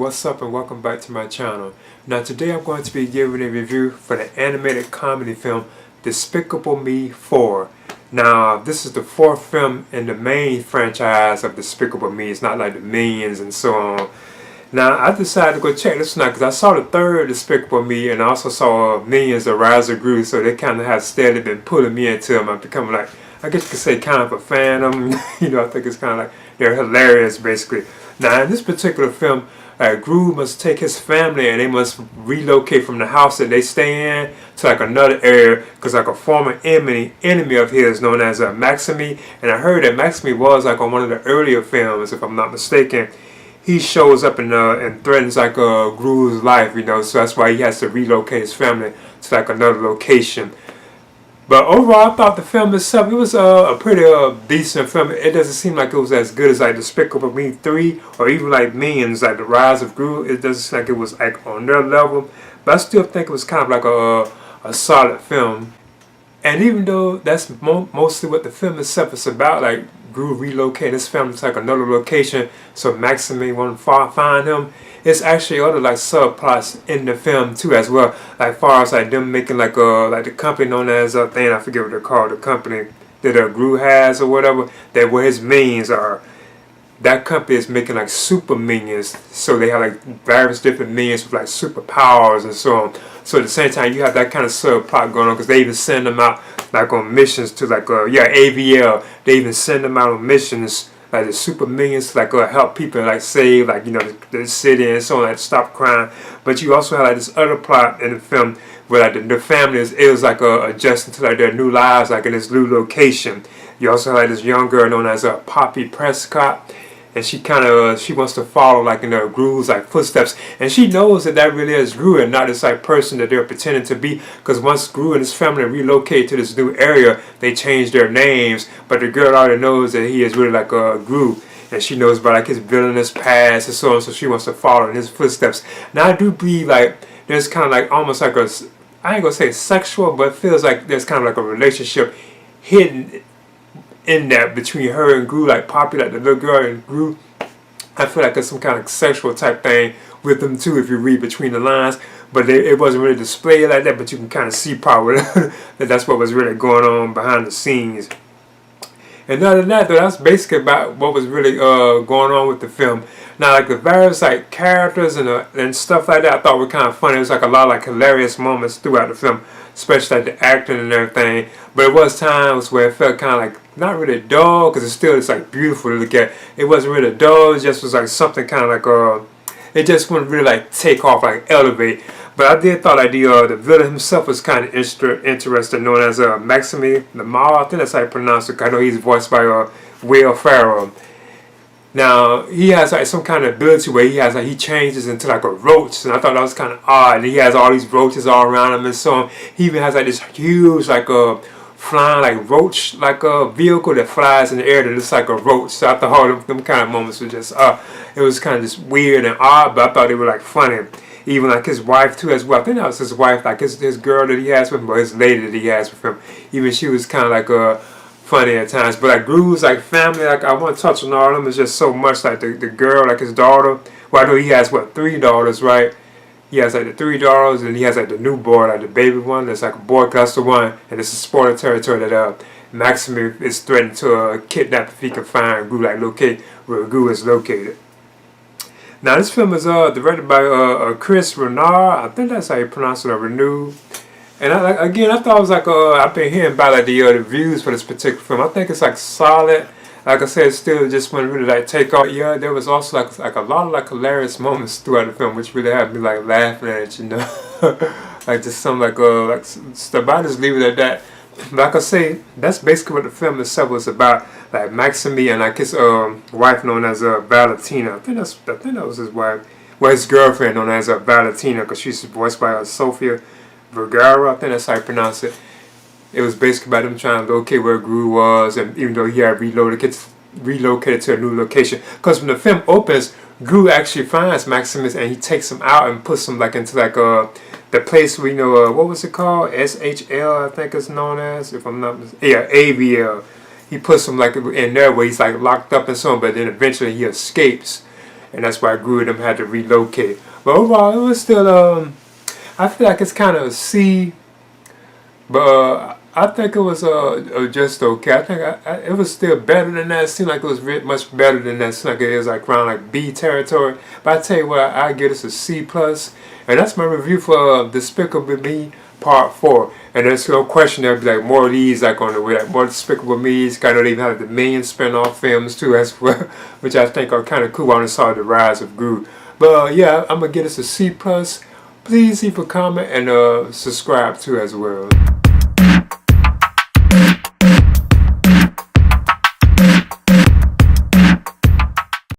what's up and welcome back to my channel. Now today I'm going to be giving a review for the animated comedy film Despicable Me 4. Now this is the fourth film in the main franchise of Despicable Me. It's not like the Minions and so on. Now I decided to go check this one out because I saw the third Despicable Me and I also saw Minions The Rise of Gru, so they kind of have steadily been pulling me into them. I'm becoming like, I guess you could say kind of a fan of them. You know, I think it's kind of like they're hilarious basically. Now in this particular film, Gru must take his family and they must relocate from the house that they stay in to like another area because like a former enemy of his known as Maxime, and I heard that Maxime was like on one of the earlier films, if I'm not mistaken. He shows up and threatens like Gru's life, you know, so that's why he has to relocate his family to like another location. But overall, I thought the film itself, it was a pretty decent film. It doesn't seem like it was as good as like Despicable Me 3 or even like Minions, like The Rise of Gru. It doesn't seem like it was like on their level. But I still think it was kind of like a solid film. And even though that's mostly what the film itself is about, like Gru relocating his family to like another location so Maxime won't find him, it's actually other like subplots in the film too as well. Like far as like them making like the company known as I forget what they're called, the company that Gru has or whatever, that where his minions are. That company is making like super minions, so they have like various different minions with like superpowers and so on. So at the same time, you have that kind of subplot going on because they even send them out like on missions to like AVL. They even send them out on missions like the super minions to like help people like save like, you know, the city and so on, like stop crime. But you also have like this other plot in the film where like the family is like adjusting to like their new lives like in this new location. You also have like this young girl known as Poppy Prescott. And she kind of she wants to follow like in Gru's like footsteps, and she knows that really is Gru and not this like person that they're pretending to be. Because once Gru and his family relocate to this new area, they change their names. But the girl already knows that he is really like Gru, and she knows about like his villainous past and so on. So she wants to follow in his footsteps. Now I do believe like there's kind of like almost like I ain't gonna say sexual, but it feels like there's kind of like a relationship hidden in that between her and Gru, like Poppy, like the little girl and Gru. I feel like there's some kind of sexual type thing with them too if you read between the lines, but it wasn't really displayed like that, but you can kind of see probably that that's what was really going on behind the scenes. And other than that though, that's basically about what was really going on with the film. Now like the various like characters and stuff like that I thought were kind of funny. It was like a lot of like hilarious moments throughout the film, especially like the acting and everything. But it was times where it felt kind of like not really dull, because it's like beautiful to look at. It wasn't really dull, it just was like something kind of like it just wouldn't really like take off, like elevate. But I did thought like the villain himself was kind of interesting, known as Maxime Le Mal. I think that's how you pronounce it. I know he's voiced by Will Ferrell. Now he has like some kind of ability where he changes into like a roach, and I thought that was kind of odd. He has all these roaches all around him and so on. He even has like this huge like flying like roach like a vehicle that flies in the air that looks like a roach. So I thought all them kind of moments were just it was kind of just weird and odd, but I thought they were like funny. Even like his wife too as well. I think that was his wife, like his girl that he has with him, or his lady that he has with him. Even she was kind of like funny at times. But like Gru's like family, like I want to touch on all of them. It's just so much like the girl, like his daughter. Well, I know he has what, 3 daughters, right? He has like the 3 daughters, and he has like the new boy, like the baby one. That's like a boy, that's the one, and this is spoiler territory that Maxime is threatened to kidnap if he can find Gru, like locate where Gru is located. Now this film is directed by Chris Renard. I think that's how you pronounce it, Renew. And I thought it was like I've been hearing about like the reviews for this particular film. I think it's like solid. Like I said, still just wouldn't really like take off. Yeah, there was also like a lot of like hilarious moments throughout the film, which really had me like laughing at it, you know, like just some like stuff. I just leave it at that. Like I say, that's basically what the film itself was about. Like Maxime and like his wife known as Valentina. I think that was his wife. Well, his girlfriend known as Valentina, because she's voiced by Sofia Vergara. I think that's how you pronounce it. It was basically about them trying to locate where Gru was, and even though he had relocated to a new location. Because when the film opens, Gru actually finds Maximus and he takes him out and puts him like into like the place we know, what was it called? SHL, I think it's known as, if I'm not mistaken. Yeah, AVL. He puts him like in there where he's like locked up and so on, but then eventually he escapes. and that's why Gru and them had to relocate. But overall, it was still I feel like it's kind of a C, but I think it was just okay. I think it was still better than that. It seemed like it was much better than that. It seemed like it was like around like B territory. But I tell you what, I give this a C plus, and that's my review for Despicable Me Part 4. And there's no question there'll be like more of these like on the way, like more Despicable Me's. Kind of even have the Minion spin-off films too as well, which I think are kind of cool. I only saw the rise of Gru. But yeah, I'm gonna give this a C plus. Please leave a comment and subscribe too as well.